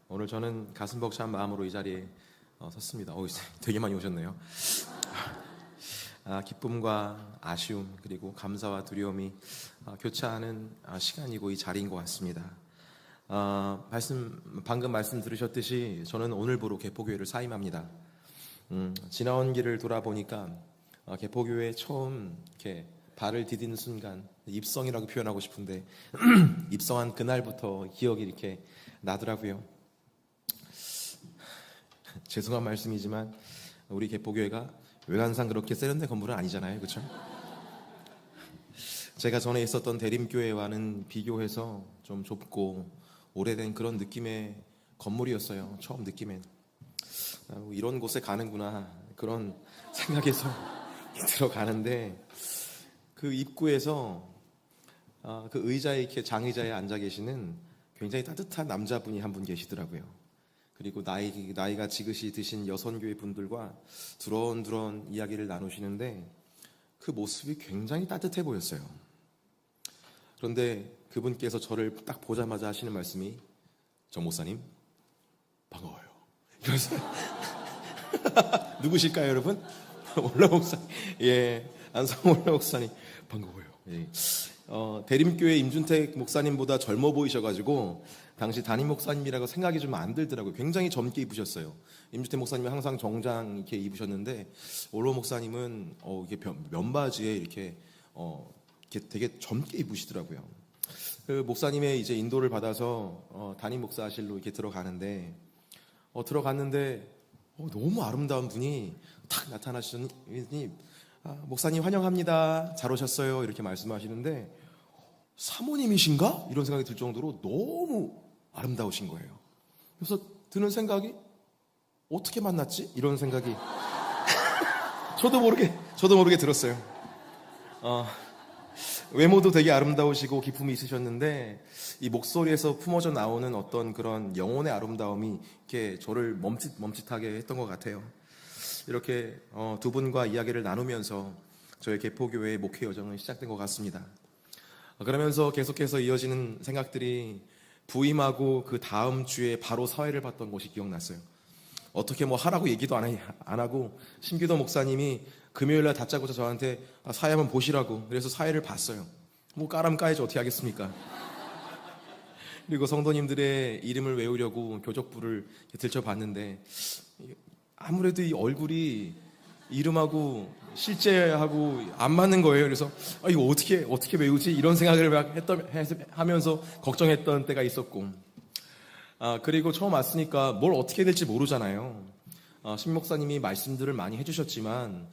오늘 저는 가슴 벅찬 마음으로 이 자리에 섰습니다. 되게 많이 오셨네요. 기쁨과 아쉬움 그리고 감사와 두려움이 교차하는 시간이고 이 자리인 것 같습니다. 방금 말씀 들으셨듯이 저는 오늘부로 개포교회를 사임합니다. 지나온 길을 돌아보니까 개포교회에 처음 이렇게 발을 디디는 순간, 입성이라고 표현하고 싶은데 입성한 그날부터 기억이 이렇게 나더라고요. 죄송한 말씀이지만 우리 개포교회가 외관상 그렇게 세련된 건물은 아니잖아요, 그렇죠? 제가 전에 있었던 대림교회와는 비교해서 좀 좁고 오래된 그런 느낌의 건물이었어요. 처음 느낌엔 이런 곳에 가는구나 그런 생각에서 들어가는데 그 입구에서 그 의자에 이렇게 장의자에 앉아 계시는 굉장히 따뜻한 남자분이 한 분 계시더라고요. 그리고 나이가 지긋이 드신 여선교회 분들과 두런두런 이야기를 나누시는데 그 모습이 굉장히 따뜻해 보였어요. 그런데 그분께서 저를 딱 보자마자 하시는 말씀이 정 목사님 반가워요. 그래서 누구실까요, 여러분? 올라 목사님. 예, 안성 올라 목사님 반가워요. 예. 대림교회 임준택 목사님보다 젊어 보이셔가지고 당시 담임 목사님이라고 생각이 좀 안 들더라고요. 굉장히 젊게 입으셨어요. 임준택 목사님은 항상 정장 이렇게 입으셨는데 올로 목사님은 이게 면바지에 이렇게 되게 젊게 입으시더라고요. 그 목사님의 이제 인도를 받아서 담임 목사실로 이렇게 들어가는데 너무 아름다운 분이 탁 나타나시더니 목사님 환영합니다. 잘 오셨어요. 이렇게 말씀하시는데 사모님이신가? 이런 생각이 들 정도로 너무 아름다우신 거예요. 그래서 드는 생각이 어떻게 만났지? 이런 생각이 저도 모르게 들었어요. 외모도 되게 아름다우시고 기품이 있으셨는데 이 목소리에서 품어져 나오는 어떤 그런 영혼의 아름다움이 이렇게 저를 멈칫하게 했던 것 같아요. 이렇게 두 분과 이야기를 나누면서 저의 개포교회의 목회 여정은 시작된 것 같습니다. 그러면서 계속해서 이어지는 생각들이 부임하고 그 다음 주에 바로 사회를 봤던 것이 기억났어요. 어떻게 하라고 얘기도 안 하고 신규도 목사님이 금요일날 다짜고짜 저한테 사회 한번 보시라고 그래서 사회를 봤어요. 까라면 까야지 어떻게 하겠습니까? 그리고 성도님들의 이름을 외우려고 교적부를 들춰봤는데 아무래도 이 얼굴이 이름하고 실제하고 안 맞는 거예요. 그래서 이거 어떻게 외우지? 이런 생각을 하면서 걱정했던 때가 있었고 그리고 처음 왔으니까 뭘 어떻게 될지 모르잖아요. 신 목사님이 말씀들을 많이 해주셨지만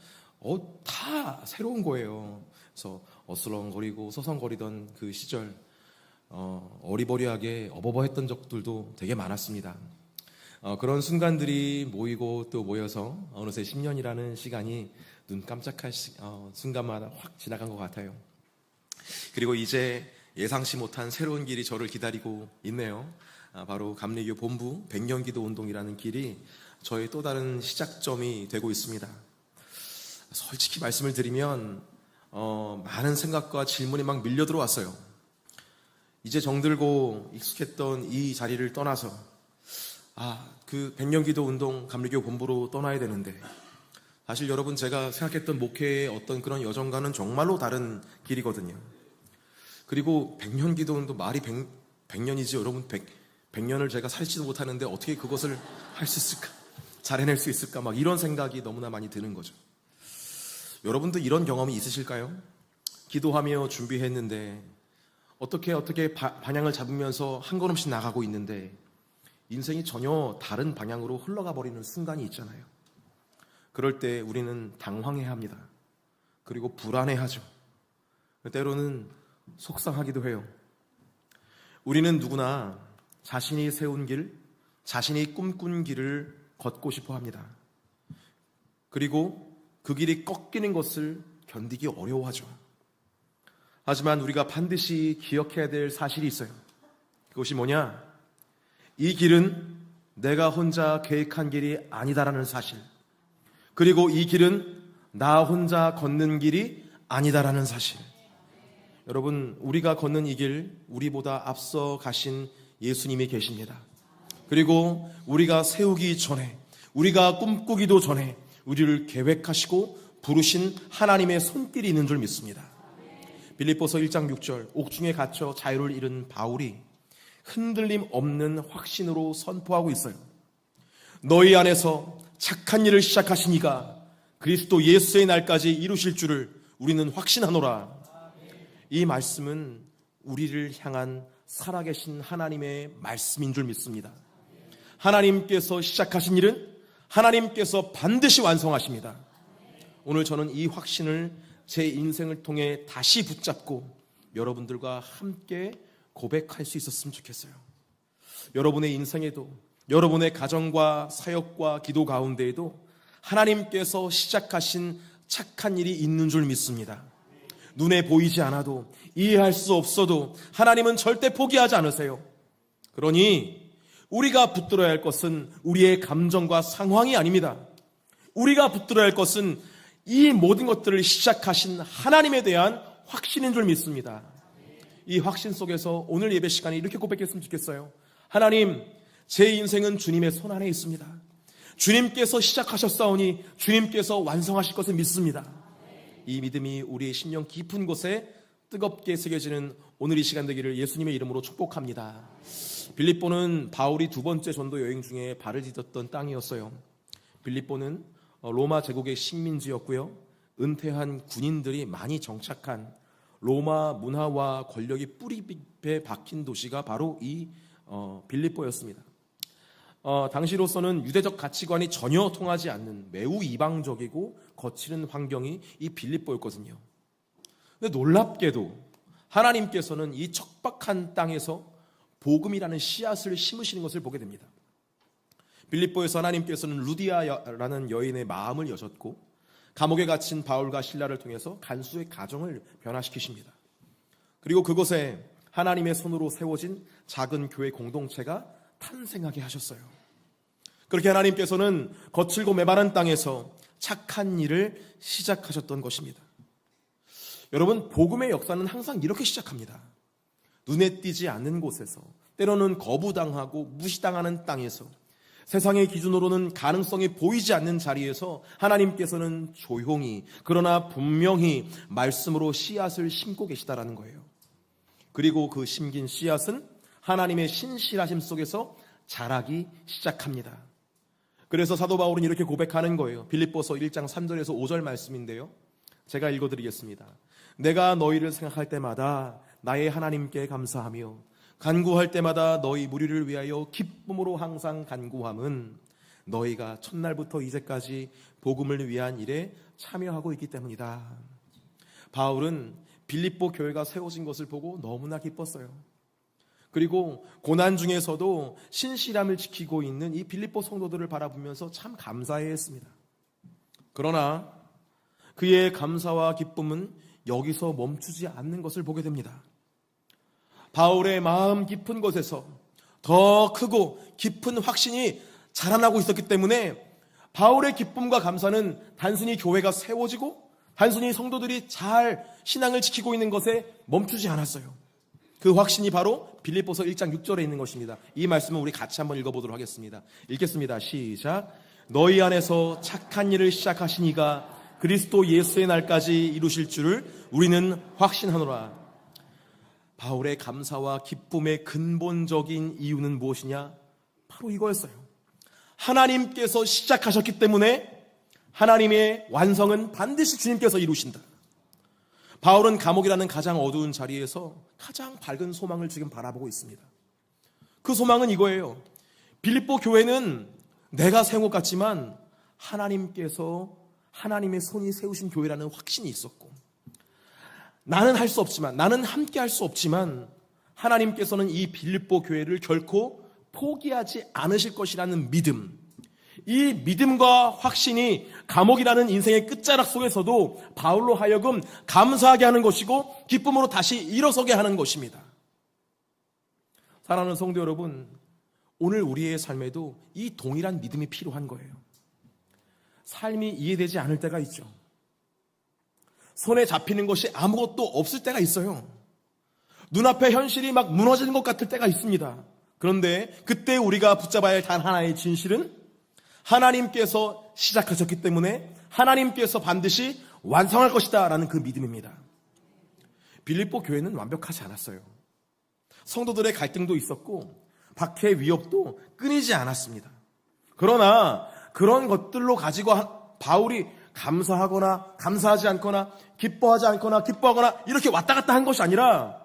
다 새로운 거예요. 그래서 어슬렁거리고 서성거리던 그 시절 어리버리하게 어버버했던 적들도 되게 많았습니다. 그런 순간들이 모이고 또 모여서 어느새 10년이라는 시간이 눈 깜짝할 순간마다 확 지나간 것 같아요. 그리고 이제 예상치 못한 새로운 길이 저를 기다리고 있네요. 바로 감리교 본부 100년 기도 운동이라는 길이 저의 또 다른 시작점이 되고 있습니다. 솔직히 말씀을 드리면 많은 생각과 질문이 막 밀려 들어왔어요. 이제 정들고 익숙했던 이 자리를 떠나서 그 100년 기도 운동 감리교 본부로 떠나야 되는데 사실 여러분 제가 생각했던 목회의 어떤 그런 여정과는 정말로 다른 길이거든요. 그리고 100년 기도 운동 말이 100년이지 여러분 100년을 제가 살지도 못하는데 어떻게 그것을 할 수 있을까? 잘 해낼 수 있을까? 막 이런 생각이 너무나 많이 드는 거죠. 여러분도 이런 경험이 있으실까요? 기도하며 준비했는데 어떻게 방향을 잡으면서 한 걸음씩 나가고 있는데 인생이 전혀 다른 방향으로 흘러가 버리는 순간이 있잖아요. 그럴 때 우리는 당황해야 합니다. 그리고 불안해하죠. 때로는 속상하기도 해요. 우리는 누구나 자신이 세운 길, 자신이 꿈꾼 길을 걷고 싶어 합니다. 그리고 그 길이 꺾이는 것을 견디기 어려워하죠. 하지만 우리가 반드시 기억해야 될 사실이 있어요. 그것이 뭐냐? 이 길은 내가 혼자 계획한 길이 아니다라는 사실. 그리고 이 길은 나 혼자 걷는 길이 아니다라는 사실. 여러분, 우리가 걷는 이 길, 우리보다 앞서 가신 예수님이 계십니다. 그리고 우리가 세우기 전에, 우리가 꿈꾸기도 전에 우리를 계획하시고 부르신 하나님의 손길이 있는 줄 믿습니다. 빌립보서 1장 6절, 옥중에 갇혀 자유를 잃은 바울이 흔들림 없는 확신으로 선포하고 있어요. 너희 안에서 착한 일을 시작하신 이가 그리스도 예수의 날까지 이루실 줄을 우리는 확신하노라. 이 말씀은 우리를 향한 살아계신 하나님의 말씀인 줄 믿습니다. 하나님께서 시작하신 일은 하나님께서 반드시 완성하십니다. 오늘 저는 이 확신을 제 인생을 통해 다시 붙잡고 여러분들과 함께 고백할 수 있었으면 좋겠어요. 여러분의 인생에도, 여러분의 가정과 사역과 기도 가운데에도 하나님께서 시작하신 착한 일이 있는 줄 믿습니다. 눈에 보이지 않아도, 이해할 수 없어도 하나님은 절대 포기하지 않으세요. 그러니 우리가 붙들어야 할 것은 우리의 감정과 상황이 아닙니다. 우리가 붙들어야 할 것은 이 모든 것들을 시작하신 하나님에 대한 확신인 줄 믿습니다. 이 확신 속에서 오늘 예배 시간에 이렇게 고백했으면 좋겠어요. 하나님, 제 인생은 주님의 손 안에 있습니다. 주님께서 시작하셨사오니 주님께서 완성하실 것을 믿습니다. 이 믿음이 우리의 심령 깊은 곳에 뜨겁게 새겨지는 오늘 이 시간 되기를 예수님의 이름으로 축복합니다. 빌립보는 바울이 두 번째 전도 여행 중에 발을 디뎠던 땅이었어요. 빌립보는 로마 제국의 식민지였고요. 은퇴한 군인들이 많이 정착한 로마 문화와 권력이 뿌리빛에 박힌 도시가 바로 이 빌립보였습니다. 당시로서는 유대적 가치관이 전혀 통하지 않는 매우 이방적이고 거칠은 환경이 이 빌립보였거든요. 근데 놀랍게도 하나님께서는 이 척박한 땅에서 복음이라는 씨앗을 심으시는 것을 보게 됩니다. 빌립보에서 하나님께서는 루디아라는 여인의 마음을 여셨고 감옥에 갇힌 바울과 실라를 통해서 간수의 가정을 변화시키십니다. 그리고 그곳에 하나님의 손으로 세워진 작은 교회 공동체가 탄생하게 하셨어요. 그렇게 하나님께서는 거칠고 메마른 땅에서 착한 일을 시작하셨던 것입니다. 여러분, 복음의 역사는 항상 이렇게 시작합니다. 눈에 띄지 않는 곳에서, 때로는 거부당하고 무시당하는 땅에서, 세상의 기준으로는 가능성이 보이지 않는 자리에서 하나님께서는 조용히 그러나 분명히 말씀으로 씨앗을 심고 계시다라는 거예요. 그리고 그 심긴 씨앗은 하나님의 신실하심 속에서 자라기 시작합니다. 그래서 사도 바울은 이렇게 고백하는 거예요. 빌립보서 1장 3절에서 5절 말씀인데요. 제가 읽어드리겠습니다. 내가 너희를 생각할 때마다 나의 하나님께 감사하며 간구할 때마다 너희 무리를 위하여 기쁨으로 항상 간구함은 너희가 첫날부터 이제까지 복음을 위한 일에 참여하고 있기 때문이다. 바울은 빌립보 교회가 세워진 것을 보고 너무나 기뻤어요. 그리고 고난 중에서도 신실함을 지키고 있는 이 빌립보 성도들을 바라보면서 참 감사해했습니다. 그러나 그의 감사와 기쁨은 여기서 멈추지 않는 것을 보게 됩니다. 바울의 마음 깊은 곳에서 더 크고 깊은 확신이 자라나고 있었기 때문에 바울의 기쁨과 감사는 단순히 교회가 세워지고 단순히 성도들이 잘 신앙을 지키고 있는 것에 멈추지 않았어요. 그 확신이 바로 빌립보서 1장 6절에 있는 것입니다. 이 말씀은 우리 같이 한번 읽어보도록 하겠습니다. 읽겠습니다. 시작. 너희 안에서 착한 일을 시작하신 이가 그리스도 예수의 날까지 이루실 줄을 우리는 확신하노라. 바울의 감사와 기쁨의 근본적인 이유는 무엇이냐? 바로 이거였어요. 하나님께서 시작하셨기 때문에 하나님의 완성은 반드시 주님께서 이루신다. 바울은 감옥이라는 가장 어두운 자리에서 가장 밝은 소망을 지금 바라보고 있습니다. 그 소망은 이거예요. 빌립보 교회는 내가 세운 것 같지만 하나님께서 하나님의 손이 세우신 교회라는 확신이 있었고, 나는 할 수 없지만, 나는 함께 할 수 없지만 하나님께서는 이 빌립보 교회를 결코 포기하지 않으실 것이라는 믿음, 이 믿음과 확신이 감옥이라는 인생의 끝자락 속에서도 바울로 하여금 감사하게 하는 것이고 기쁨으로 다시 일어서게 하는 것입니다. 사랑하는 성도 여러분, 오늘 우리의 삶에도 이 동일한 믿음이 필요한 거예요. 삶이 이해되지 않을 때가 있죠. 손에 잡히는 것이 아무것도 없을 때가 있어요. 눈앞에 현실이 막 무너지는 것 같을 때가 있습니다. 그런데 그때 우리가 붙잡아야 할 단 하나의 진실은 하나님께서 시작하셨기 때문에 하나님께서 반드시 완성할 것이다 라는 그 믿음입니다. 빌립보 교회는 완벽하지 않았어요. 성도들의 갈등도 있었고 박해 위협도 끊이지 않았습니다. 그러나 그런 것들로 가지고 바울이 감사하거나 감사하지 않거나 기뻐하지 않거나 기뻐하거나 이렇게 왔다 갔다 한 것이 아니라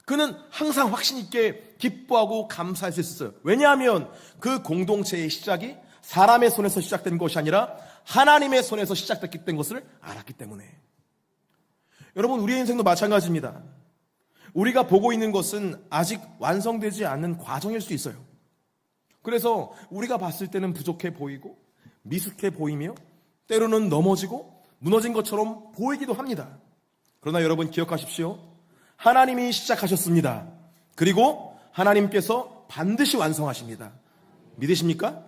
그는 항상 확신 있게 기뻐하고 감사할 수 있었어요. 왜냐하면 그 공동체의 시작이 사람의 손에서 시작된 것이 아니라 하나님의 손에서 시작됐기 때 것을 알았기 때문에. 여러분, 우리의 인생도 마찬가지입니다. 우리가 보고 있는 것은 아직 완성되지 않는 과정일 수 있어요. 그래서 우리가 봤을 때는 부족해 보이고 미숙해 보이며 때로는 넘어지고 무너진 것처럼 보이기도 합니다. 그러나 여러분 기억하십시오. 하나님이 시작하셨습니다. 그리고 하나님께서 반드시 완성하십니다. 믿으십니까?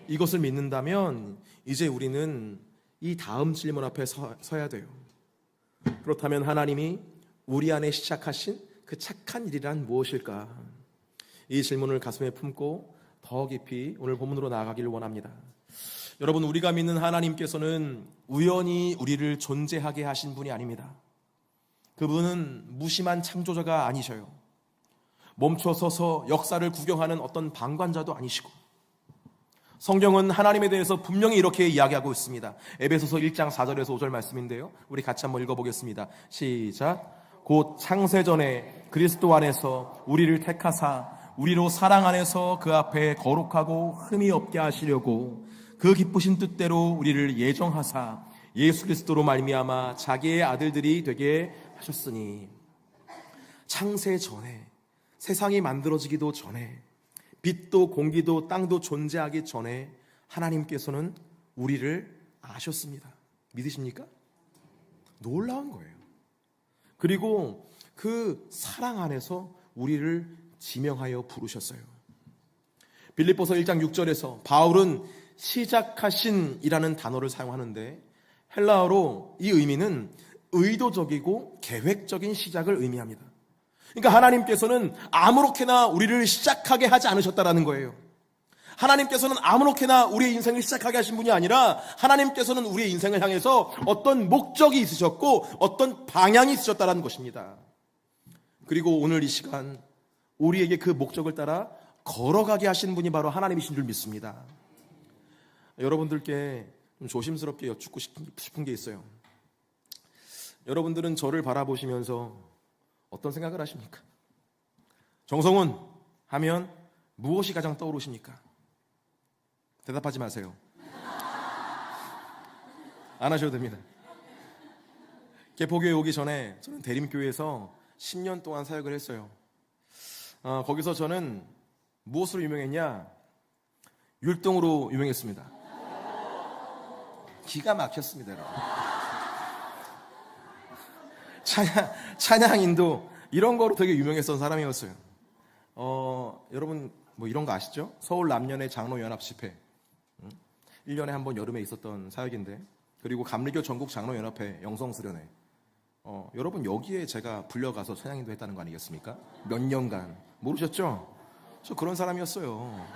이것을 믿는다면 이제 우리는 이 다음 질문 앞에 서야 돼요. 그렇다면 하나님이 우리 안에 시작하신 그 착한 일이란 무엇일까? 이 질문을 가슴에 품고 더 깊이 오늘 본문으로 나아가기를 원합니다. 여러분, 우리가 믿는 하나님께서는 우연히 우리를 존재하게 하신 분이 아닙니다. 그분은 무심한 창조자가 아니셔요. 멈춰서서 역사를 구경하는 어떤 방관자도 아니시고, 성경은 하나님에 대해서 분명히 이렇게 이야기하고 있습니다. 에베소서 1장 4절에서 5절 말씀인데요, 우리 같이 한번 읽어보겠습니다. 시작. 곧 창세전에 그리스도 안에서 우리를 택하사 우리로 사랑 안에서 그 앞에 거룩하고 흠이 없게 하시려고 그 기쁘신 뜻대로 우리를 예정하사 예수 그리스도로 말미암아 자기의 아들들이 되게 하셨으니. 창세 전에, 세상이 만들어지기도 전에, 빛도 공기도 땅도 존재하기 전에 하나님께서는 우리를 아셨습니다. 믿으십니까? 놀라운 거예요. 그리고 그 사랑 안에서 우리를 지명하여 부르셨어요. 빌립보서 1장 6절에서 바울은 시작하신이라는 단어를 사용하는데 헬라어로 이 의미는 의도적이고 계획적인 시작을 의미합니다. 그러니까 하나님께서는 아무렇게나 우리를 시작하게 하지 않으셨다라는 거예요. 하나님께서는 아무렇게나 우리의 인생을 시작하게 하신 분이 아니라 하나님께서는 우리의 인생을 향해서 어떤 목적이 있으셨고 어떤 방향이 있으셨다라는 것입니다. 그리고 오늘 이 시간 우리에게 그 목적을 따라 걸어가게 하시는 분이 바로 하나님이신 줄 믿습니다. 여러분들께 좀 조심스럽게 여쭙고 싶은 게 있어요. 여러분들은 저를 바라보시면서 어떤 생각을 하십니까? 정성훈 하면 무엇이 가장 떠오르십니까? 대답하지 마세요. 안 하셔도 됩니다. 개포교회 오기 전에 저는 대림교회에서 10년 동안 사역을 했어요. 거기서 저는 무엇으로 유명했냐? 율동으로 유명했습니다. 기가 막혔습니다. 찬양인도 이런 거로 되게 유명했던 사람이었어요. 여러분 뭐 이런 거 아시죠? 서울 남년의 장로연합 집회 1년에 한 번 여름에 있었던 사역인데, 그리고 감리교 전국 장로연합회 영성수련회, 여러분 여기에 제가 불려가서 찬양인도 했다는 거 아니겠습니까? 몇 년간. 모르셨죠? 저 그런 사람이었어요.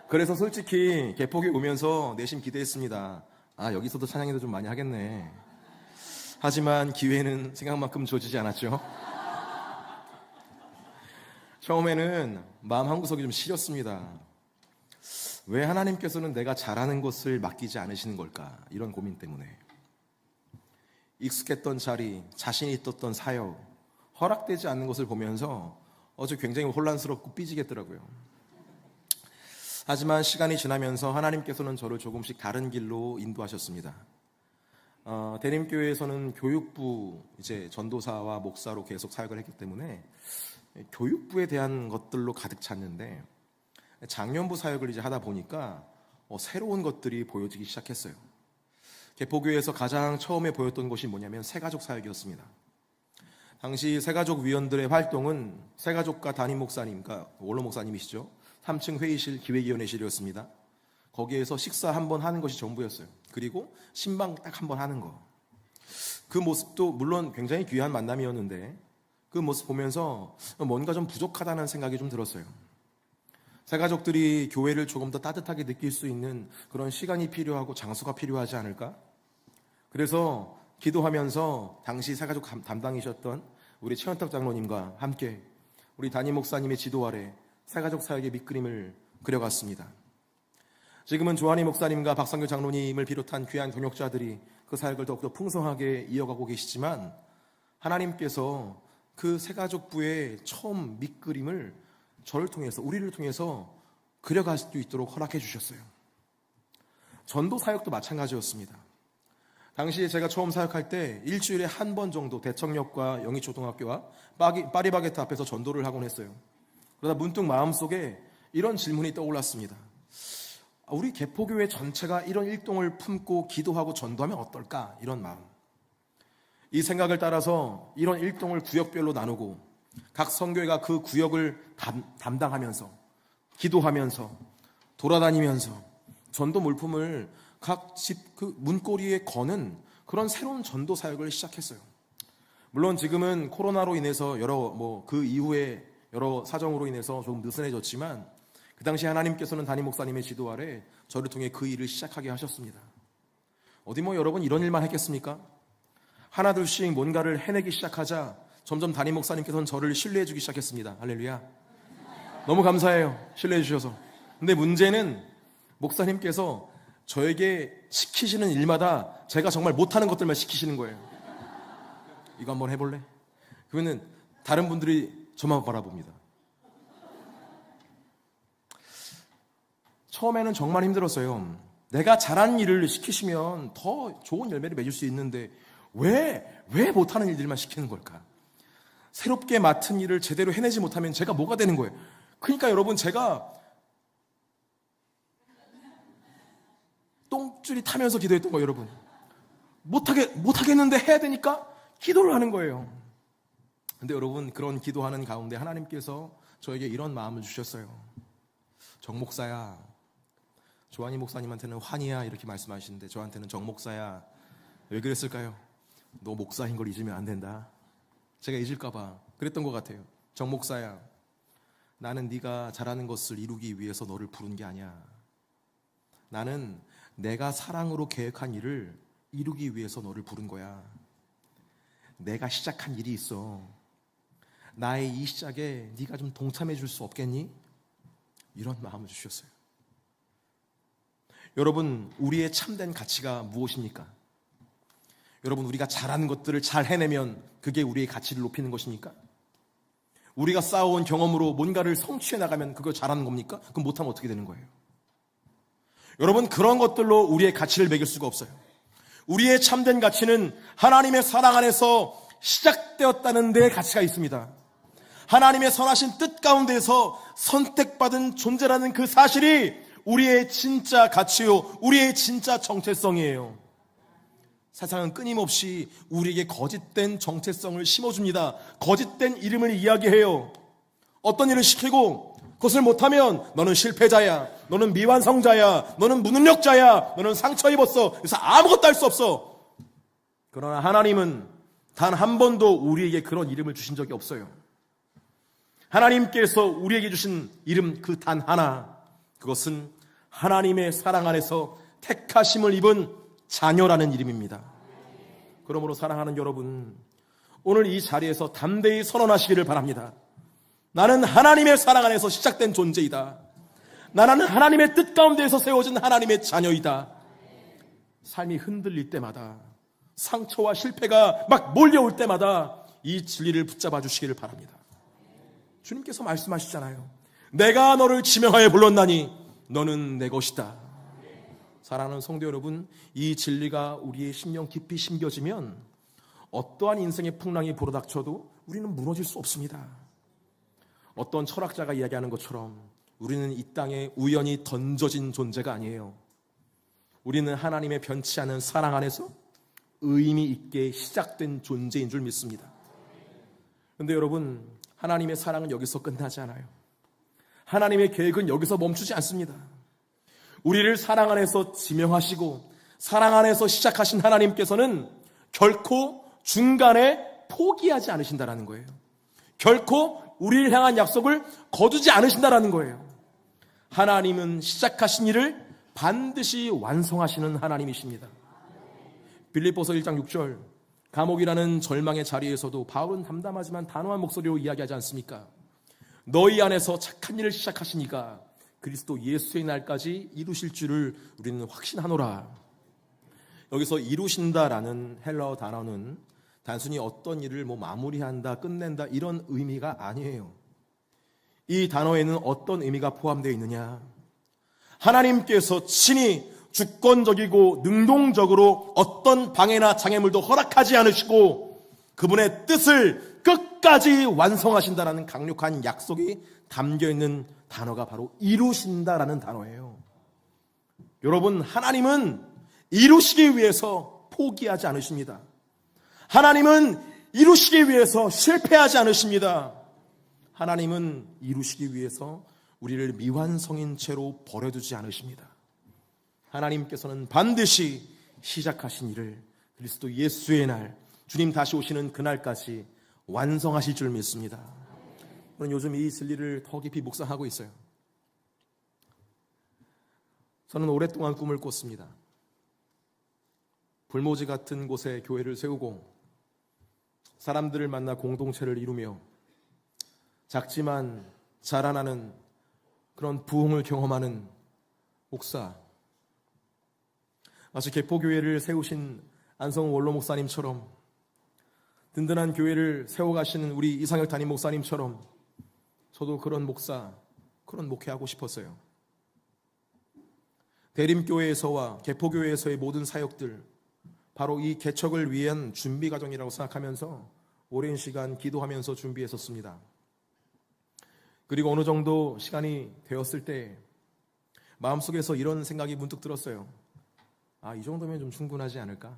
그래서 솔직히 개포교회 오면서 내심 기대했습니다. 아, 여기서도 찬양인도 좀 많이 하겠네. 하지만 기회는 생각만큼 주어지지 않았죠. 처음에는 마음 한구석이 좀 시렸습니다. 왜 하나님께서는 내가 잘하는 것을 맡기지 않으시는 걸까? 이런 고민 때문에. 익숙했던 자리, 자신이 있었던 사역, 허락되지 않는 것을 보면서 어제 굉장히 혼란스럽고 삐지겠더라고요. 하지만 시간이 지나면서 하나님께서는 저를 조금씩 다른 길로 인도하셨습니다. 대림교회에서는 교육부 이제 전도사와 목사로 계속 사역을 했기 때문에 교육부에 대한 것들로 가득 찼는데, 장년부 사역을 이제 하다 보니까 새로운 것들이 보여지기 시작했어요. 개포교회에서 가장 처음에 보였던 것이 뭐냐면 새가족 사역이었습니다. 당시 새가족 위원들의 활동은 새가족과 담임 목사님, 그러니까 원로 목사님이시죠, 3층 회의실 기획위원회실이었습니다. 거기에서 식사 한 번 하는 것이 전부였어요. 그리고 신방 딱 한 번 하는 거. 그 모습도 물론 굉장히 귀한 만남이었는데 그 모습 보면서 뭔가 좀 부족하다는 생각이 좀 들었어요. 새가족들이 교회를 조금 더 따뜻하게 느낄 수 있는 그런 시간이 필요하고 장소가 필요하지 않을까? 그래서 기도하면서 당시 새가족 담당이셨던 우리 최현탁 장로님과 함께 우리 담임 목사님의 지도 아래 새가족 사역의 밑그림을 그려갔습니다. 지금은 조한희 목사님과 박상규 장로님을 비롯한 귀한 동역자들이 그 사역을 더욱더 풍성하게 이어가고 계시지만 하나님께서 그 새가족부의 처음 밑그림을 저를 통해서, 우리를 통해서 그려갈 수 있도록 허락해 주셨어요. 전도 사역도 마찬가지였습니다. 당시에 제가 처음 사역할 때 일주일에 한 번 정도 대청역과 영희초등학교와 파리바게트 앞에서 전도를 하곤 했어요. 그러다 문득 마음속에 이런 질문이 떠올랐습니다. 우리 개포교회 전체가 이런 일동을 품고 기도하고 전도하면 어떨까? 이런 마음. 이 생각을 따라서 이런 일동을 구역별로 나누고 각 선교회가 그 구역을 담당하면서 기도하면서 돌아다니면서 전도 물품을 각 집 그 문고리에 거는 그런 새로운 전도 사역을 시작했어요. 물론 지금은 코로나로 인해서 그 이후에 여러 사정으로 인해서 조금 느슨해졌지만 그 당시 하나님께서는 담임 목사님의 지도 아래 저를 통해 그 일을 시작하게 하셨습니다. 어디 여러분 이런 일만 했겠습니까? 하나둘씩 뭔가를 해내기 시작하자 점점 담임 목사님께서는 저를 신뢰해 주기 시작했습니다. 할렐루야. 너무 감사해요. 신뢰해 주셔서. 근데 문제는 목사님께서 저에게 시키시는 일마다 제가 정말 못하는 것들만 시키시는 거예요. 이거 한번 해볼래? 그러면 다른 분들이 저만 바라봅니다. 처음에는 정말 힘들었어요. 내가 잘하는 일을 시키시면 더 좋은 열매를 맺을 수 있는데 왜 못하는 일들만 시키는 걸까? 새롭게 맡은 일을 제대로 해내지 못하면 제가 뭐가 되는 거예요? 그러니까 여러분, 제가 똥줄이 타면서 기도했던 거예요. 여러분, 못하겠는데 해야 되니까 기도를 하는 거예요. 근데 여러분, 그런 기도하는 가운데 하나님께서 저에게 이런 마음을 주셨어요. 정 목사야, 조한희 목사님한테는 환희야 이렇게 말씀하시는데 저한테는 정 목사야. 왜 그랬을까요? 너 목사인 걸 잊으면 안 된다. 제가 잊을까 봐 그랬던 것 같아요. 정 목사야, 나는 네가 잘하는 것을 이루기 위해서 너를 부른 게 아니야. 나는 내가 사랑으로 계획한 일을 이루기 위해서 너를 부른 거야. 내가 시작한 일이 있어. 나의 이 시작에 네가 좀 동참해 줄 수 없겠니? 이런 마음을 주셨어요. 여러분, 우리의 참된 가치가 무엇입니까? 여러분, 우리가 잘하는 것들을 잘 해내면 그게 우리의 가치를 높이는 것입니까? 우리가 쌓아온 경험으로 뭔가를 성취해 나가면 그걸 잘하는 겁니까? 그럼 못하면 어떻게 되는 거예요? 여러분, 그런 것들로 우리의 가치를 매길 수가 없어요. 우리의 참된 가치는 하나님의 사랑 안에서 시작되었다는 데 가치가 있습니다. 하나님의 선하신 뜻 가운데서 선택받은 존재라는 그 사실이 우리의 진짜 가치요, 우리의 진짜 정체성이에요. 세상은 끊임없이 우리에게 거짓된 정체성을 심어줍니다. 거짓된 이름을 이야기해요. 어떤 일을 시키고 그것을 못하면 너는 실패자야, 너는 미완성자야, 너는 무능력자야, 너는 상처 입었어, 그래서 아무것도 할 수 없어. 그러나 하나님은 단 한 번도 우리에게 그런 이름을 주신 적이 없어요. 하나님께서 우리에게 주신 이름 그 단 하나, 그것은 하나님의 사랑 안에서 택하심을 입은 자녀라는 이름입니다. 그러므로 사랑하는 여러분, 오늘 이 자리에서 담대히 선언하시기를 바랍니다. 나는 하나님의 사랑 안에서 시작된 존재이다. 나는 하나님의 뜻 가운데에서 세워진 하나님의 자녀이다. 삶이 흔들릴 때마다, 상처와 실패가 막 몰려올 때마다 이 진리를 붙잡아 주시기를 바랍니다. 주님께서 말씀하시잖아요. 내가 너를 지명하여 불렀나니 너는 내 것이다. 사랑하는 성도 여러분, 이 진리가 우리의 심령 깊이 심겨지면 어떠한 인생의 풍랑이 불어닥쳐도 우리는 무너질 수 없습니다. 어떤 철학자가 이야기하는 것처럼 우리는 이 땅에 우연히 던져진 존재가 아니에요. 우리는 하나님의 변치 않은 사랑 안에서 의미 있게 시작된 존재인 줄 믿습니다. 그런데 여러분, 하나님의 사랑은 여기서 끝나지 않아요. 하나님의 계획은 여기서 멈추지 않습니다. 우리를 사랑 안에서 지명하시고 사랑 안에서 시작하신 하나님께서는 결코 중간에 포기하지 않으신다는 거예요. 결코 우리를 향한 약속을 거두지 않으신다라는 거예요. 하나님은 시작하신 일을 반드시 완성하시는 하나님이십니다. 빌립보서 1장 6절, 감옥이라는 절망의 자리에서도 바울은 담담하지만 단호한 목소리로 이야기하지 않습니까? 너희 안에서 착한 일을 시작하시니까 그리스도 예수의 날까지 이루실 줄을 우리는 확신하노라. 여기서 이루신다라는 헬라어 단어는 단순히 어떤 일을 마무리한다, 끝낸다 이런 의미가 아니에요. 이 단어에는 어떤 의미가 포함되어 있느냐? 하나님께서 친히 주권적이고 능동적으로 어떤 방해나 장애물도 허락하지 않으시고 그분의 뜻을 끝까지 완성하신다라는 강력한 약속이 담겨있는 단어가 바로 이루신다라는 단어예요. 여러분, 하나님은 이루시기 위해서 포기하지 않으십니다. 하나님은 이루시기 위해서 실패하지 않으십니다. 하나님은 이루시기 위해서 우리를 미완성인 채로 버려두지 않으십니다. 하나님께서는 반드시 시작하신 일을 그리스도 예수의 날, 주님 다시 오시는 그날까지 완성하실 줄 믿습니다. 저는 요즘 이 진리를 더 깊이 묵상하고 있어요. 저는 오랫동안 꿈을 꿨습니다. 불모지 같은 곳에 교회를 세우고 사람들을 만나 공동체를 이루며 작지만 자라나는 그런 부흥을 경험하는 목사, 마치 개포교회를 세우신 안성훈 원로 목사님처럼 든든한 교회를 세워가시는 우리 이상혁 담임 목사님처럼 저도 그런 목사, 그런 목회하고 싶었어요. 대림교회에서와 개포교회에서의 모든 사역들, 바로 이 개척을 위한 준비 과정이라고 생각하면서 오랜 시간 기도하면서 준비했었습니다. 그리고 어느 정도 시간이 되었을 때 마음속에서 이런 생각이 문득 들었어요. 이 정도면 좀 충분하지 않을까?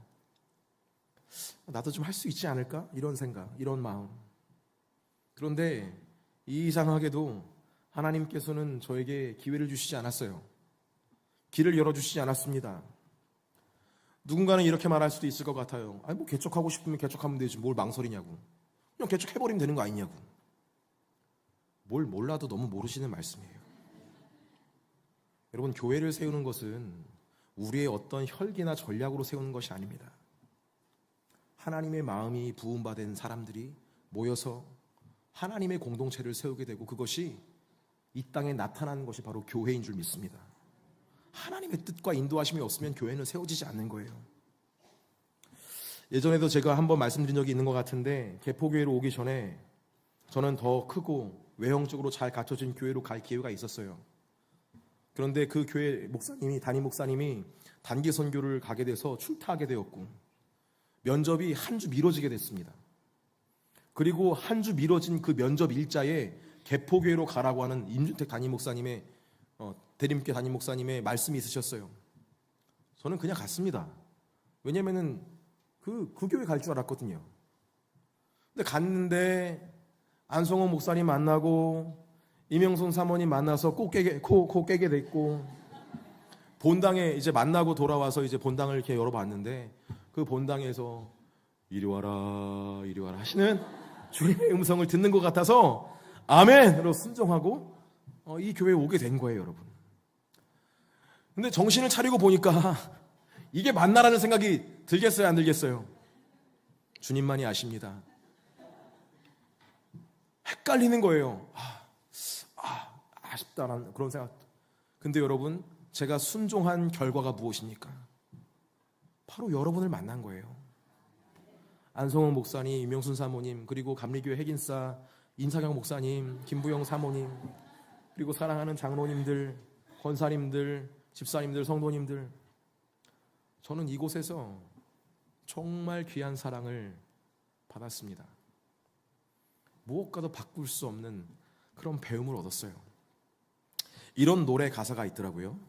나도 좀 할 수 있지 않을까? 이런 생각, 이런 마음. 그런데 이상하게도 하나님께서는 저에게 기회를 주시지 않았어요. 길을 열어주시지 않았습니다. 누군가는 이렇게 말할 수도 있을 것 같아요. 개척하고 싶으면 개척하면 되지. 뭘 망설이냐고. 그냥 개척해버리면 되는 거 아니냐고. 뭘 몰라도 너무 모르시는 말씀이에요. 여러분, 교회를 세우는 것은 우리의 어떤 혈기나 전략으로 세우는 것이 아닙니다. 하나님의 마음이 부음받은 사람들이 모여서 하나님의 공동체를 세우게 되고 그것이 이 땅에 나타나는 것이 바로 교회인 줄 믿습니다. 하나님의 뜻과 인도하심이 없으면 교회는 세워지지 않는 거예요. 예전에도 제가 한번 말씀드린 적이 있는 것 같은데 개포교회로 오기 전에 저는 더 크고 외형적으로 잘 갖춰진 교회로 갈 기회가 있었어요. 그런데 그 교회 목사님이, 담임 목사님이 단기 선교를 가게 돼서 출타하게 되었고 면접이 한 주 미뤄지게 됐습니다. 그리고 한 주 미뤄진 그 면접 일자에 개포교회로 가라고 하는 임준택 담임 목사님의 대림교 담임 목사님의 말씀이 있으셨어요. 저는 그냥 갔습니다. 왜냐면은 그 교회 갈 줄 알았거든요. 근데 갔는데 안성호 목사님 만나고 이명순 사모님 만나서 코 깨게 됐고 본당에 이제 만나고 돌아와서 이제 본당을 이렇게 열어봤는데 그 본당에서 이리 와라 이리 와라 하시는 주님의 음성을 듣는 것 같아서 아멘으로 순종하고 이 교회에 오게 된 거예요, 여러분. 근데 정신을 차리고 보니까 이게 맞나라는 생각이 들겠어요, 안 들겠어요? 주님만이 아십니다. 헷갈리는 거예요. 아쉽다라는 그런 생각. 근데 여러분, 제가 순종한 결과가 무엇입니까? 바로 여러분을 만난 거예요. 안성훈 목사님, 이명순 사모님, 그리고 감리교회 핵인사 임상영 목사님, 김부영 사모님, 그리고 사랑하는 장로님들, 권사님들, 집사님들, 성도님들, 저는 이곳에서 정말 귀한 사랑을 받았습니다. 무엇과도 바꿀 수 없는 그런 배움을 얻었어요. 이런 노래 가사가 있더라고요.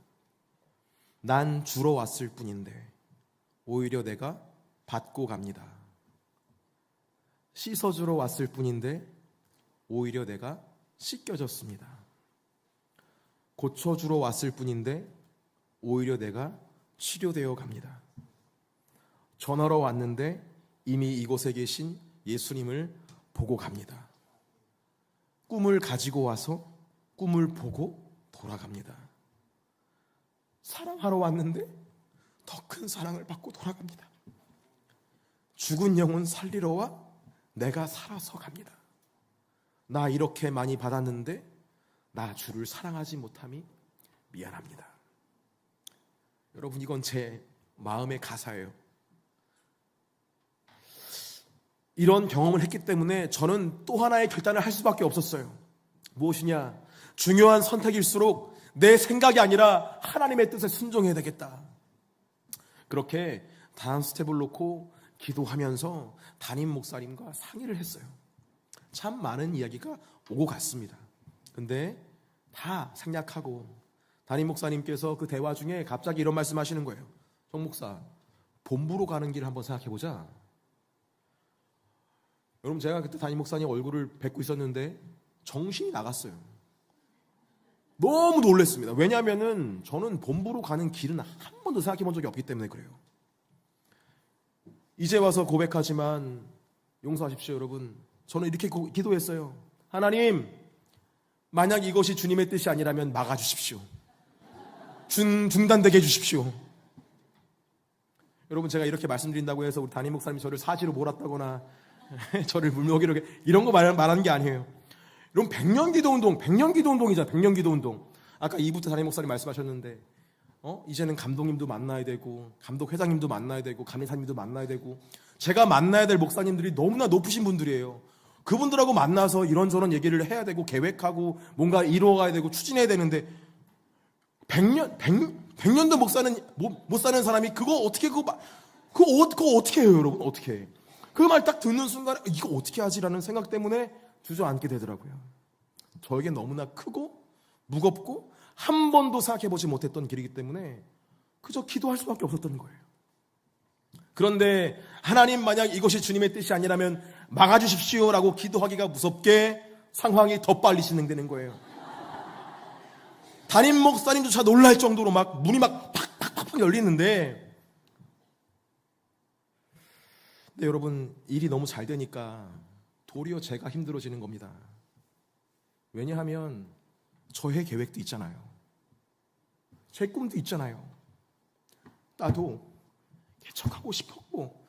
난 주러 왔을 뿐인데 오히려 내가 받고 갑니다. 씻어주러 왔을 뿐인데 오히려 내가 씻겨졌습니다. 고쳐주러 왔을 뿐인데 오히려 내가 치료되어 갑니다. 전하러 왔는데 이미 이곳에 계신 예수님을 보고 갑니다. 꿈을 가지고 와서 꿈을 보고 돌아갑니다. 사랑하러 왔는데 더 큰 사랑을 받고 돌아갑니다. 죽은 영혼 살리러 와 내가 살아서 갑니다. 나 이렇게 많이 받았는데 나 주를 사랑하지 못함이 미안합니다. 여러분, 이건 제 마음의 가사예요. 이런 경험을 했기 때문에 저는 또 하나의 결단을 할 수밖에 없었어요. 무엇이냐? 중요한 선택일수록 내 생각이 아니라 하나님의 뜻에 순종해야 되겠다. 그렇게 다음 스텝을 놓고 기도하면서 담임 목사님과 상의를 했어요. 참 많은 이야기가 오고 갔습니다. 근데 다 생략하고 담임 목사님께서 그 대화 중에 갑자기 이런 말씀하시는 거예요. 정 목사, 본부로 가는 길을 한번 생각해보자. 여러분, 제가 그때 담임 목사님 얼굴을 뵙고 있었는데 정신이 나갔어요. 너무 놀랐습니다. 왜냐하면은 저는 본부로 가는 길은 한 번도 생각해 본 적이 없기 때문에 그래요. 이제 와서 고백하지만 용서하십시오, 여러분. 저는 이렇게 기도했어요. 하나님, 만약 이것이 주님의 뜻이 아니라면 막아주십시오. 중단되게 해주십시오. 여러분, 제가 이렇게 말씀드린다고 해서 우리 담임 목사님이 저를 사지로 몰았다거나 저를 물먹이려 이런 거 말하는 게 아니에요. 여러분, 100년 기도 운동이잖아요. 100년 기도 운동. 아까 2부터 담임 목사님 말씀하셨는데 이제는 감독님도 만나야 되고 감독 회장님도 만나야 되고 감리사님도 만나야 되고 제가 만나야 될 목사님들이 너무나 높으신 분들이에요. 그분들하고 만나서 이런저런 얘기를 해야 되고 계획하고 뭔가 이루어가야 되고 추진해야 되는데 100년도 못 사는 사람이 그거 어떻게 해요, 여러분? 어떻게 해? 그 말 딱 듣는 순간에 이거 어떻게 하지라는 생각 때문에 주저앉게 되더라고요. 저에게 너무나 크고 무겁고 한 번도 생각해보지 못했던 길이기 때문에 그저 기도할 수밖에 없었던 거예요. 그런데 하나님, 만약 이것이 주님의 뜻이 아니라면 막아주십시오라고 기도하기가 무섭게 상황이 더 빨리 진행되는 거예요. 담임 목사님조차 놀랄 정도로 막 문이 막 팍팍팍 열리는데, 근데 여러분, 일이 너무 잘 되니까 도리어 제가 힘들어지는 겁니다. 왜냐하면 저의 계획도 있잖아요. 제 꿈도 있잖아요. 나도 개척하고 싶었고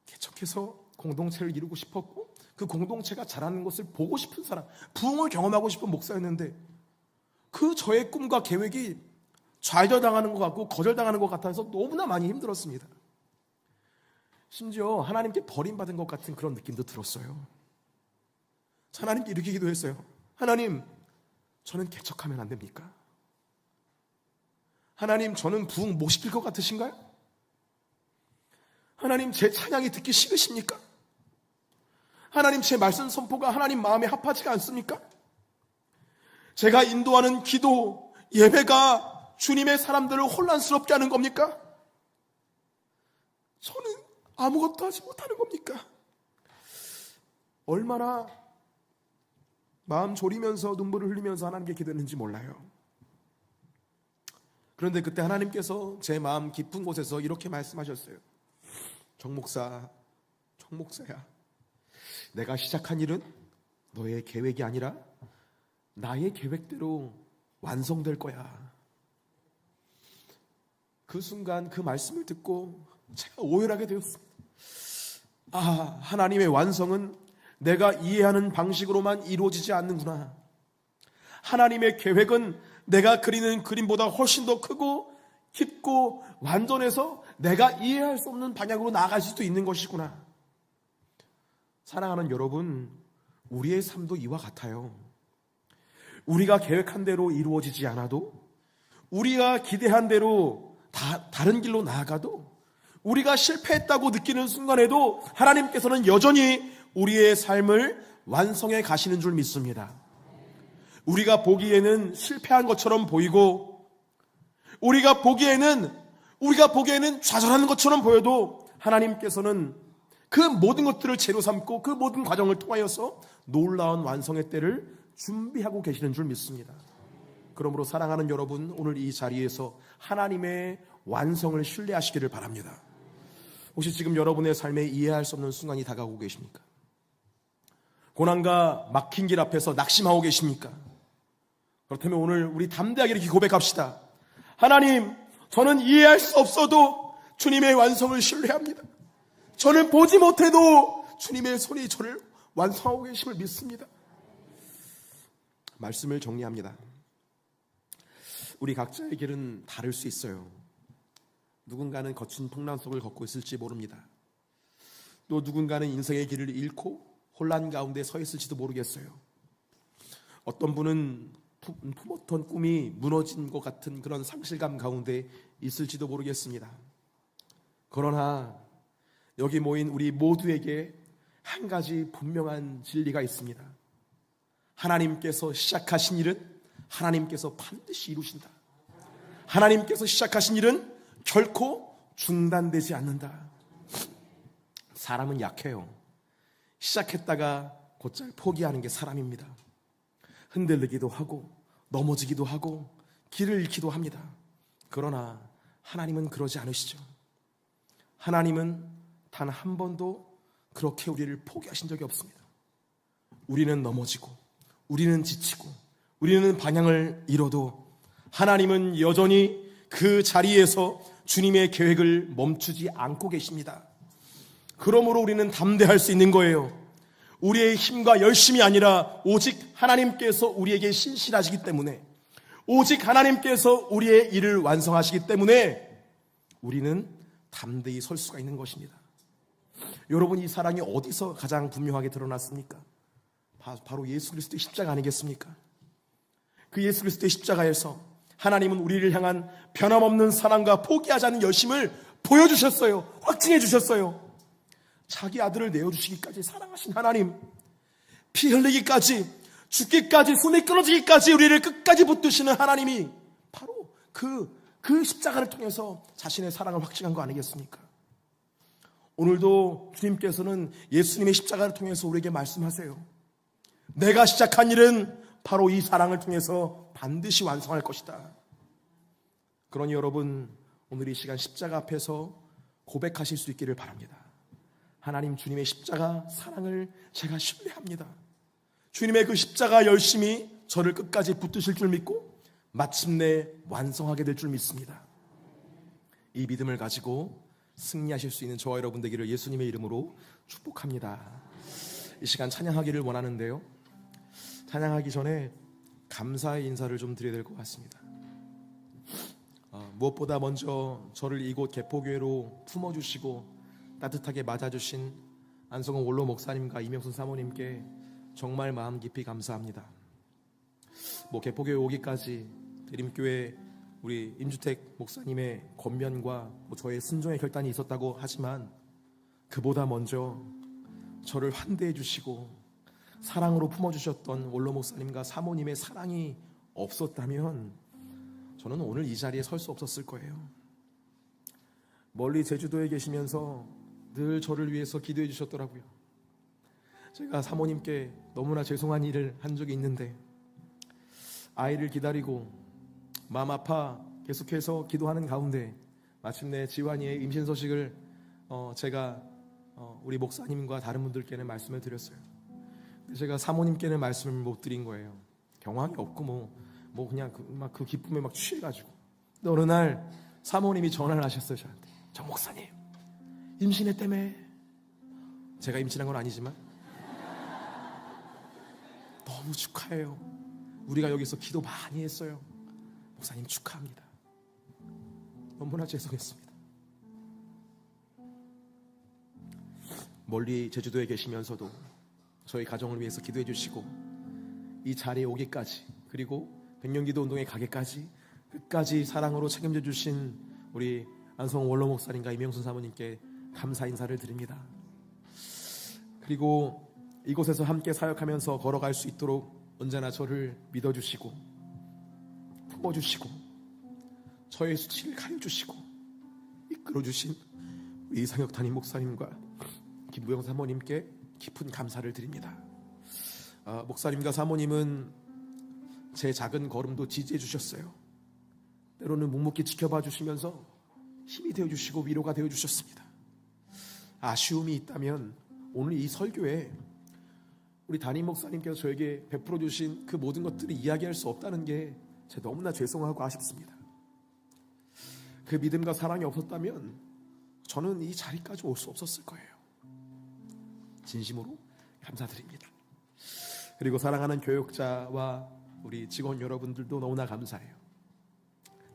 개척해서 공동체를 이루고 싶었고 그 공동체가 자라는 것을 보고 싶은 사람, 부흥을 경험하고 싶은 목사였는데 그 저의 꿈과 계획이 좌절당하는 것 같고 거절당하는 것 같아서 너무나 많이 힘들었습니다. 심지어 하나님께 버림받은 것 같은 그런 느낌도 들었어요. 하나님께 이렇게 기도했어요. 하나님, 저는 개척하면 안 됩니까? 하나님, 저는 부흥 못 시킬 것 같으신가요? 하나님, 제 찬양이 듣기 싫으십니까? 하나님, 제 말씀 선포가 하나님 마음에 합하지가 않습니까? 제가 인도하는 기도, 예배가 주님의 사람들을 혼란스럽게 하는 겁니까? 저는 아무것도 하지 못하는 겁니까? 얼마나 마음 졸이면서 눈물을 흘리면서 하나님께 기도했는지 몰라요. 그런데 그때 하나님께서 제 마음 깊은 곳에서 이렇게 말씀하셨어요. 정 목사야, 내가 시작한 일은 너의 계획이 아니라 나의 계획대로 완성될 거야. 그 순간 그 말씀을 듣고 제가 오열하게 되었습니다. 하나님의 완성은 내가 이해하는 방식으로만 이루어지지 않는구나. 하나님의 계획은 내가 그리는 그림보다 훨씬 더 크고 깊고 완전해서 내가 이해할 수 없는 방향으로 나아갈 수도 있는 것이구나. 사랑하는 여러분, 우리의 삶도 이와 같아요. 우리가 계획한 대로 이루어지지 않아도, 우리가 기대한 대로 다른 길로 나아가도, 우리가 실패했다고 느끼는 순간에도 하나님께서는 여전히 우리의 삶을 완성해 가시는 줄 믿습니다. 우리가 보기에는 실패한 것처럼 보이고, 우리가 보기에는 좌절하는 것처럼 보여도 하나님께서는 그 모든 것들을 재료 삼고 그 모든 과정을 통하여서 놀라운 완성의 때를 준비하고 계시는 줄 믿습니다. 그러므로 사랑하는 여러분, 오늘 이 자리에서 하나님의 완성을 신뢰하시기를 바랍니다. 혹시 지금 여러분의 삶에 이해할 수 없는 순간이 다가오고 계십니까? 고난과 막힌 길 앞에서 낙심하고 계십니까? 그렇다면 오늘 우리 담대하게 이렇게 고백합시다. 하나님, 저는 이해할 수 없어도 주님의 완성을 신뢰합니다. 저는 보지 못해도 주님의 손이 저를 완성하고 계심을 믿습니다. 말씀을 정리합니다. 우리 각자의 길은 다를 수 있어요. 누군가는 거친 풍랑 속을 걷고 있을지 모릅니다. 또 누군가는 인생의 길을 잃고 혼란 가운데 서 있을지도 모르겠어요. 어떤 분은 품었던 꿈이 무너진 것 같은 그런 상실감 가운데 있을지도 모르겠습니다. 그러나 여기 모인 우리 모두에게 한 가지 분명한 진리가 있습니다. 하나님께서 시작하신 일은 하나님께서 반드시 이루신다. 하나님께서 시작하신 일은 결코 중단되지 않는다. 사람은 약해요. 시작했다가 곧잘 포기하는 게 사람입니다. 흔들리기도 하고 넘어지기도 하고 길을 잃기도 합니다. 그러나 하나님은 그러지 않으시죠. 하나님은 단 한 번도 그렇게 우리를 포기하신 적이 없습니다. 우리는 넘어지고 우리는 지치고 우리는 방향을 잃어도 하나님은 여전히 그 자리에서 주님의 계획을 멈추지 않고 계십니다. 그러므로 우리는 담대할 수 있는 거예요. 우리의 힘과 열심이 아니라 오직 하나님께서 우리에게 신실하시기 때문에, 오직 하나님께서 우리의 일을 완성하시기 때문에 우리는 담대히 설 수가 있는 것입니다. 여러분, 이 사랑이 어디서 가장 분명하게 드러났습니까? 바로 예수 그리스도의 십자가 아니겠습니까? 그 예수 그리스도의 십자가에서 하나님은 우리를 향한 변함없는 사랑과 포기하지 않는 열심을 보여주셨어요. 확증해 주셨어요. 자기 아들을 내어주시기까지 사랑하신 하나님, 피 흘리기까지, 죽기까지, 손이 끊어지기까지 우리를 끝까지 붙드시는 하나님이 바로 그 십자가를 통해서 자신의 사랑을 확증한 거 아니겠습니까? 오늘도 주님께서는 예수님의 십자가를 통해서 우리에게 말씀하세요. 내가 시작한 일은 바로 이 사랑을 통해서 반드시 완성할 것이다. 그러니 여러분, 오늘 이 시간 십자가 앞에서 고백하실 수 있기를 바랍니다. 하나님, 주님의 십자가 사랑을 제가 신뢰합니다. 주님의 그 십자가 열심히 저를 끝까지 붙드실 줄 믿고 마침내 완성하게 될 줄 믿습니다. 이 믿음을 가지고 승리하실 수 있는 저와 여러분 되기를 예수님의 이름으로 축복합니다. 이 시간 찬양하기를 원하는데요, 찬양하기 전에 감사의 인사를 좀 드려야 될 것 같습니다. 무엇보다 먼저 저를 이곳 개포교회로 품어주시고 따뜻하게 맞아주신 안성원 원로 목사님과 이명순 사모님께 정말 마음 깊이 감사합니다. 개포교회 오기까지 대림교회 우리 임주택 목사님의 권면과 저의 순종의 결단이 있었다고 하지만, 그보다 먼저 저를 환대해 주시고 사랑으로 품어주셨던 원로 목사님과 사모님의 사랑이 없었다면 저는 오늘 이 자리에 설 수 없었을 거예요. 멀리 제주도에 계시면서 늘 저를 위해서 기도해 주셨더라고요. 제가 사모님께 너무나 죄송한 일을 한 적이 있는데, 아이를 기다리고 마음 아파 계속해서 기도하는 가운데 마침내 지환이의 임신 소식을 제가 우리 목사님과 다른 분들께는 말씀을 드렸어요. 제가 사모님께는 말씀을 못 드린 거예요. 경황이 없고 그냥 그 기쁨에 막 취해가지고. 근데 어느 날 사모님이 전화를 하셨어요, 저한테. 정 목사님, 임신했다며. 제가 임신한 건 아니지만 너무 축하해요. 우리가 여기서 기도 많이 했어요. 목사님 축하합니다. 너무나 죄송했습니다. 멀리 제주도에 계시면서도 저희 가정을 위해서 기도해 주시고 이 자리에 오기까지, 그리고 백년기도 운동에 가기까지 끝까지 사랑으로 책임져 주신 우리 안성원 원로 목사님과 이명순 사모님께 감사 인사를 드립니다. 그리고 이곳에서 함께 사역하면서 걸어갈 수 있도록 언제나 저를 믿어주시고 품어주시고 저의 수치를 가려주시고 이끌어주신 우리 이상혁 담임 목사님과 김부영 사모님께 깊은 감사를 드립니다. 목사님과 사모님은 제 작은 걸음도 지지해 주셨어요. 때로는 묵묵히 지켜봐 주시면서 힘이 되어주시고 위로가 되어주셨습니다. 아쉬움이 있다면 오늘 이 설교에 우리 담임 목사님께서 저에게 베풀어 주신 그 모든 것들을 이야기할 수 없다는 게 제가 너무나 죄송하고 아쉽습니다. 그 믿음과 사랑이 없었다면 저는 이 자리까지 올 수 없었을 거예요. 진심으로 감사드립니다. 그리고 사랑하는 교육자와 우리 직원 여러분들도 너무나 감사해요.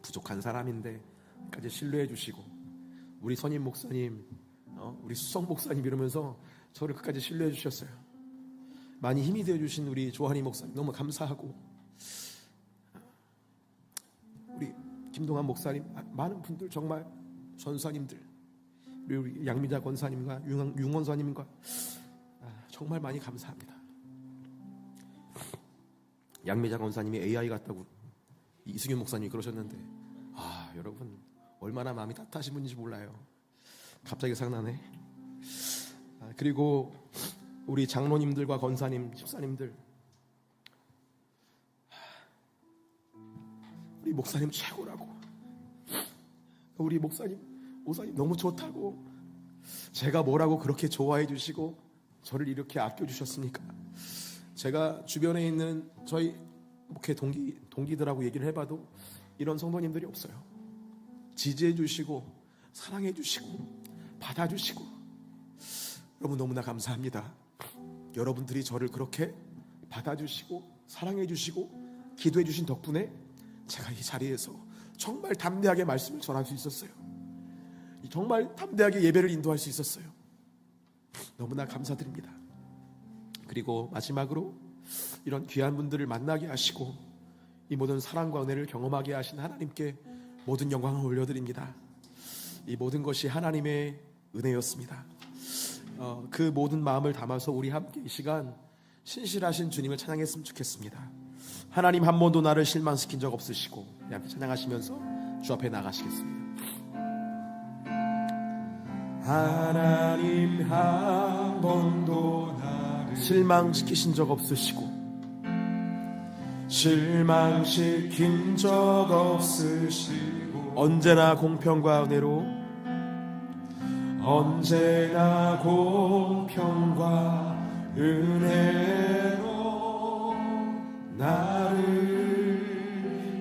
부족한 사람인데 까지 신뢰해 주시고, 우리 선임 목사님, 우리 수석 목사님 이러면서 저를 끝까지 신뢰해 주셨어요. 많이 힘이 되어 주신 우리 조한희 목사님 너무 감사하고, 우리 김동환 목사님, 많은 분들, 정말 전사님들, 우리 양미자 권사님과 융원사님과 정말 많이 감사합니다. 양미자 권사님이 AI 같다고 이승윤 목사님이 그러셨는데, 여러분 얼마나 마음이 따뜻하신 분인지 몰라요. 갑자기 생각나네. 그리고 우리 장로님들과 권사님, 집사님들, 우리 목사님 최고라고, 우리 목사님 너무 좋다고, 제가 뭐라고 그렇게 좋아해 주시고 저를 이렇게 아껴주셨으니까. 제가 주변에 있는 저희 목회 동기들하고 얘기를 해봐도 이런 성도님들이 없어요. 지지해 주시고 사랑해 주시고 받아주시고, 여러분 너무나 감사합니다. 여러분들이 저를 그렇게 받아주시고 사랑해 주시고 기도해 주신 덕분에 제가 이 자리에서 정말 담대하게 말씀을 전할 수 있었어요. 정말 담대하게 예배를 인도할 수 있었어요. 너무나 감사드립니다. 그리고 마지막으로 이런 귀한 분들을 만나게 하시고 이 모든 사랑과 은혜를 경험하게 하신 하나님께 모든 영광을 올려드립니다. 이 모든 것이 하나님의 은혜였습니다. 그 모든 마음을 담아서 우리 함께 이 시간 신실하신 주님을 찬양했으면 좋겠습니다. 하나님, 한 번도 나를 실망시킨 적 없으시고, 함께 찬양하시면서 주 앞에 나가시겠습니다. 하나님, 한 번도 나를 실망시키신 적 없으시고, 실망시킨 적 없으시고, 언제나 공평과 은혜로, 언제나 공평과 은혜로 나를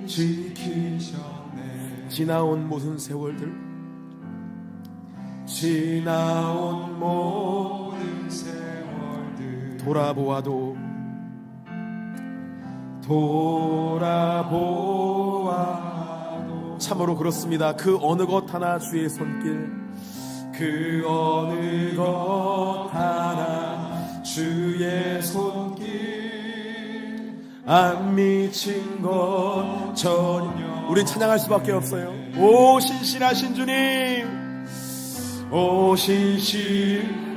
지키셨네. 지나온 모든 세월들, 지나온 모든 세월들 돌아보아도 참으로 그렇습니다. 그 어느 것 하나 주의 손길, 그 어느 것 하나 주의 손길 안 미친 것 전혀. 우린 찬양할 수밖에 없어요. 오 신실하신 주님, 오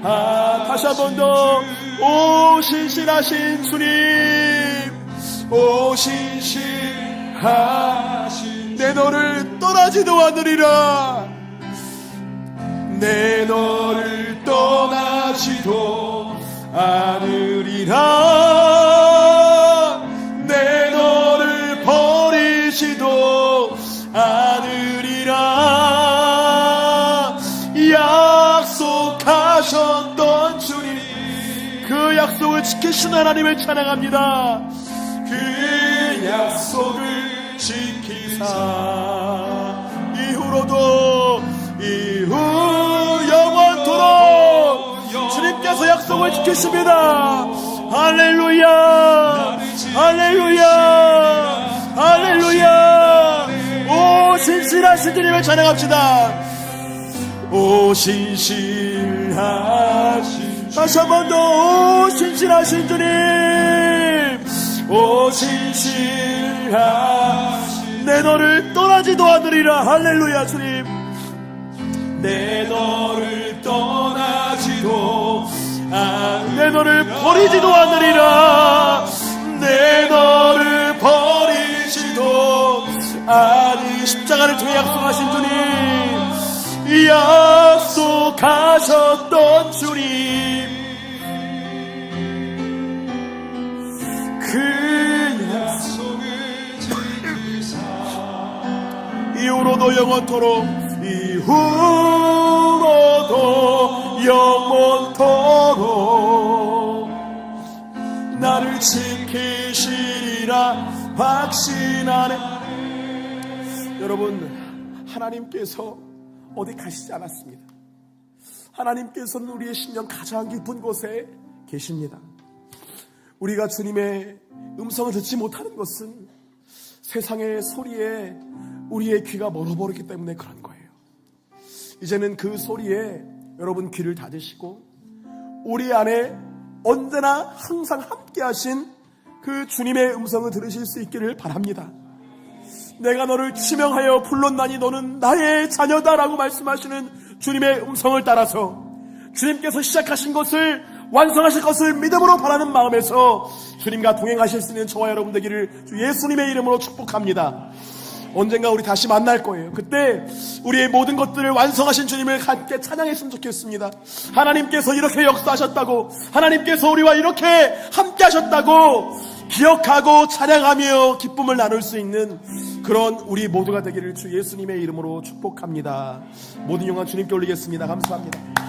다시 한 번 더, 오 신실하신 주님, 오 신실하신, 내 너를 떠나지도 않으리라, 내 너를 떠나지도 않으리라, 내 너를 버리지도 않으리라. 약속하셨던 주님, 그 약속을 지키신 하나님을 찬양합니다. 그 약속을 지키사 이후로도 영원토록 주님께서 약속을 지키십니다. 할렐루야, 할렐루야, 할렐루야. 오 신실하신 주님을 찬양합시다. 오 신실하신, 다시 한 번 더, 오 신실하신 주님, 오 신실하신, 내 너를 떠나지도 않으리라. 할렐루야. 주님, 내 너를 떠나지도 내 너를 버리지도 않으리라, 내 너를 버리지도 아니. 십자가를 통해 약속하신 주님, 약속하셨던 주님, 그 약속을 지키사 이후로도 영원토록, 이후로도 영원토록 지키시리라 확신하네. 여러분, 하나님께서 어디 가시지 않았습니다. 하나님께서는 우리의 심령 가장 깊은 곳에 계십니다. 우리가 주님의 음성을 듣지 못하는 것은 세상의 소리에 우리의 귀가 멀어버렸기 때문에 그런 거예요. 이제는 그 소리에 여러분 귀를 닫으시고 우리 안에 언제나 항상 함께 하신 그 주님의 음성을 들으실 수 있기를 바랍니다. 내가 너를 지명하여 불렀나니 너는 나의 자녀다라고 말씀하시는 주님의 음성을 따라서 주님께서 시작하신 것을 완성하실 것을 믿음으로 바라는 마음에서 주님과 동행하실 수 있는 저와 여러분 되기를 주 예수님의 이름으로 축복합니다. 언젠가 우리 다시 만날 거예요. 그때 우리의 모든 것들을 완성하신 주님을 함께 찬양했으면 좋겠습니다. 하나님께서 이렇게 역사하셨다고, 하나님께서 우리와 이렇게 함께 하셨다고 기억하고 찬양하며 기쁨을 나눌 수 있는 그런 우리 모두가 되기를 주 예수님의 이름으로 축복합니다. 모든 영광 주님께 올리겠습니다. 감사합니다.